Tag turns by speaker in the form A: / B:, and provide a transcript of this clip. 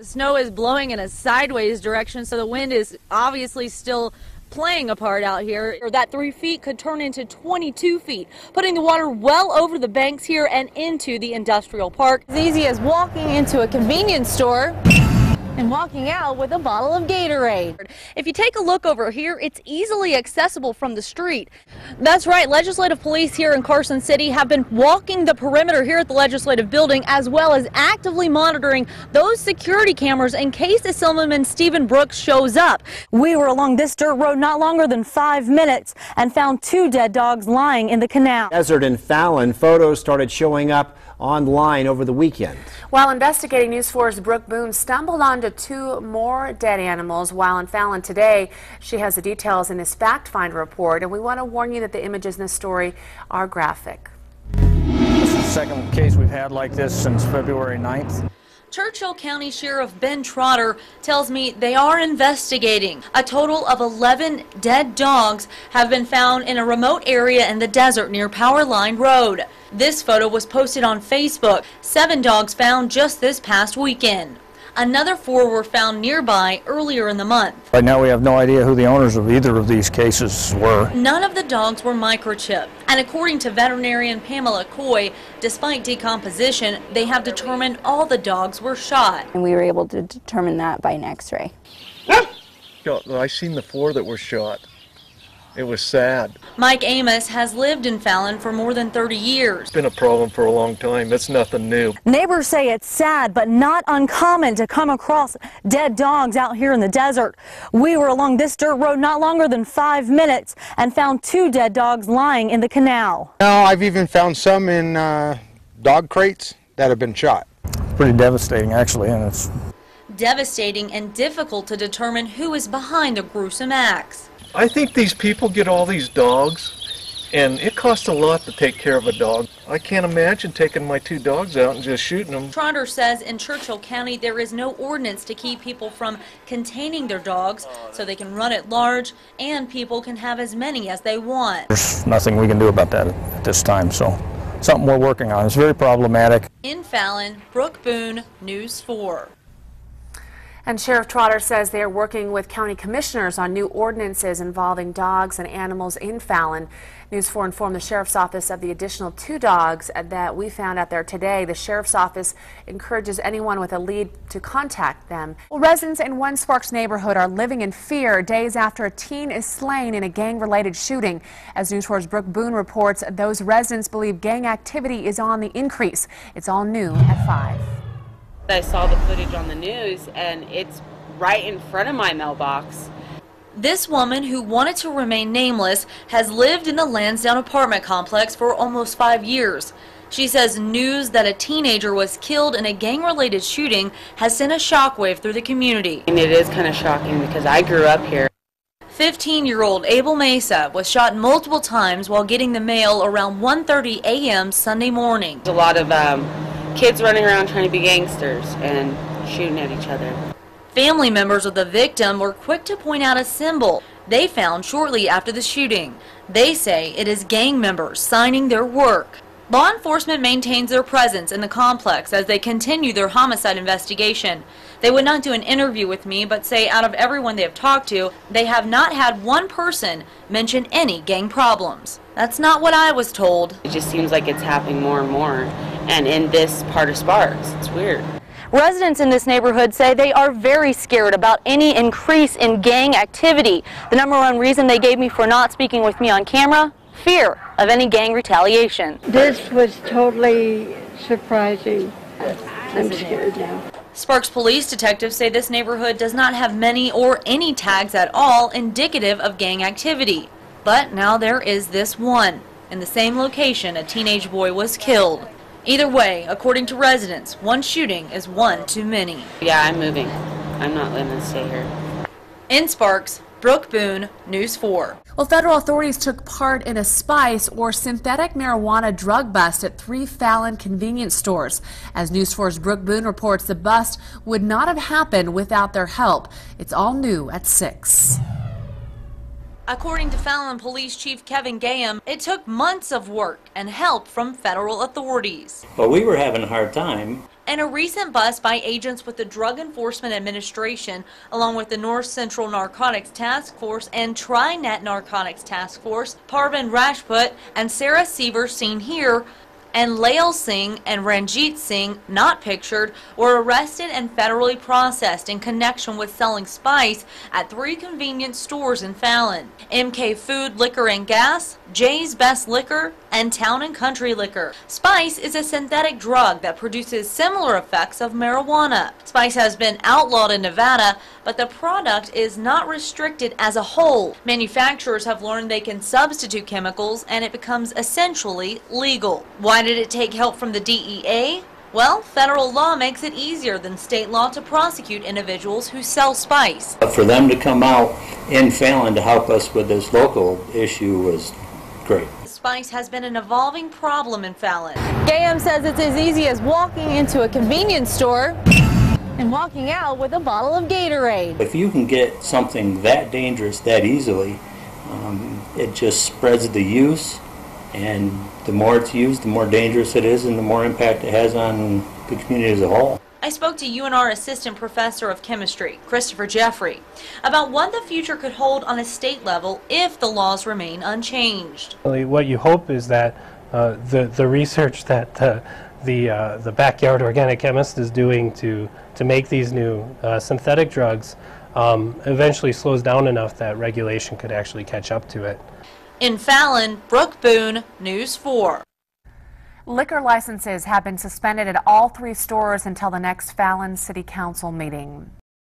A: The snow is blowing in a sideways direction, so the wind is obviously still playing a part out here. That 3 feet could turn into 22 feet, putting the water well over the banks here and into the industrial park. As easy as walking into a convenience store and walking out with a bottle of Gatorade. If you take a look over here, it's easily accessible from the street. That's right, legislative police here in Carson City have been walking the perimeter here at the legislative building, as well as actively monitoring those security cameras in case Assemblyman Stephen Brooks shows up. We were along this dirt road not longer than 5 minutes and found 2 dead dogs lying in the canal.
B: Desert in Fallon, photos started showing up online over the weekend.
C: While investigating, News 4's Brooke Boone stumbled onto 2 more dead animals while in Fallon today. She has the details in this fact find report, and we want to warn you that the images in this story are graphic.
D: This is the second case we've had like this since February 9th.
A: Churchill County Sheriff Ben Trotter tells me they are investigating. A total of 11 dead dogs have been found in a remote area in the desert near Powerline Road. This photo was posted on Facebook. 7 dogs found just this past weekend. Another 4 were found nearby earlier in the month.
D: Right now we have no idea who the owners of either of these cases were.
A: None of the dogs were microchipped. And according to veterinarian Pamela Coy, despite decomposition, they have determined all the dogs were shot.
E: And we were able to determine that by an x-ray.
F: I seen the 4 that were shot. It was sad.
A: Mike Amos has lived in Fallon for more than 30 years.
F: It's been a problem for a long time. It's nothing new.
A: Neighbors say it's sad, but not uncommon to come across dead dogs out here in the desert. We were along this dirt road not longer than 5 minutes and found 2 dead dogs lying in the canal.
G: Now, I've even found some in dog crates that have been shot.
D: It's pretty devastating, actually, and it's
A: Devastating and difficult to determine who is behind the gruesome acts.
F: I think these people get all these dogs, and it costs a lot to take care of a dog. I can't imagine taking my 2 dogs out and just shooting them.
A: Trotter says in Churchill County there is no ordinance to keep people from containing their dogs, so they can run at large and people can have as many as they want.
D: there's nothing we can do about that at this time, so something we're working on. It's very problematic.
A: In Fallon, Brooke Boone, News 4.
C: And Sheriff Trotter says they are working with county commissioners on new ordinances involving dogs and animals in Fallon. News 4 informed the Sheriff's Office of the additional 2 dogs that we found out there today. The Sheriff's Office encourages anyone with a lead to contact them. Well, residents in One Sparks neighborhood are living in fear days after a teen is slain in a gang-related shooting. As News 4's Brooke Boone reports, those residents believe gang activity is on the increase. It's all new at 5.
H: I saw the footage on the news and it's right in front of my mailbox.
A: This woman, who wanted to remain nameless, has lived in the Lansdowne apartment complex for almost 5 years. She says news that a teenager was killed in a gang-related shooting has sent a shockwave through the community.
H: And it is kind of shocking because I grew up here.
A: 15-year-old Abel Mesa was shot multiple times while getting the mail around 1:30 a.m. Sunday morning.
H: There's a lot of kids running around trying to be gangsters and shooting at each other.
A: Family members of the victim were quick to point out a symbol they found shortly after the shooting. They say it is gang members signing their work. Law enforcement maintains their presence in the complex as they continue their homicide investigation. They would not do an interview with me, but say out of everyone they have talked to, they have not had one person mention any gang problems. That's not what I was told.
H: It just seems like it's happening more and more, and in this part of Sparks. It's weird.
A: Residents in this neighborhood say they are very scared about any increase in gang activity. The number one reason they gave me for not speaking with me on camera: fear of any gang retaliation.
I: This was totally surprising. I'm scared now.
A: Sparks police detectives say this neighborhood does not have many or any tags at all indicative of gang activity. But now there is this one. In the same location, a teenage boy was killed. Either way, according to residents, one shooting is one too many.
H: Yeah, I'm moving. I'm not letting them stay here.
A: In Sparks, Brooke Boone, News 4.
C: Well, federal authorities took part in a spice or synthetic marijuana drug bust at 3 Fallon convenience stores. As News 4's Brooke Boone reports, the bust would not have happened without their help. It's all new at 6.
A: According to Fallon Police Chief Kevin Gaham, it took months of work and help from federal authorities.
J: But we were having a hard time.
A: And a recent bust by agents with the Drug Enforcement Administration, along with the North Central Narcotics Task Force and Tri-Net Narcotics Task Force, Parvin Rajput and Sarah Seaver, seen here, and Lael Singh and Ranjit Singh, not pictured, were arrested and federally processed in connection with selling spice at 3 convenience stores in Fallon: MK Food, Liquor and Gas, Jay's Best Liquor, and Town and Country Liquor. Spice is a synthetic drug that produces similar effects of marijuana. Spice has been outlawed in Nevada, but the product is not restricted as a whole. Manufacturers have learned they can substitute chemicals and it becomes essentially legal. Why did it take help from the DEA? Well, federal law makes it easier than state law to prosecute individuals who sell spice.
J: But for them to come out in Fallon to help us with this local issue was great.
A: Spice has been an evolving problem in Fallon. Gaham says it's as easy as walking into a convenience store and walking out with a bottle of Gatorade.
J: If you can get something that dangerous that easily, it just spreads the use, and the more it's used, the more dangerous it is and the more impact it has on the community as a whole.
A: I spoke to UNR Assistant Professor of Chemistry, Christopher Jeffrey, about what the future could hold on a state level if the laws remain unchanged.
K: What you hope is that the research that the backyard organic chemist is doing to make these new synthetic drugs eventually slows down enough that regulation could actually catch up to it.
A: In Fallon, Brooke Boone, News 4.
C: Liquor licenses have been suspended at all 3 stores until the next Fallon City Council meeting.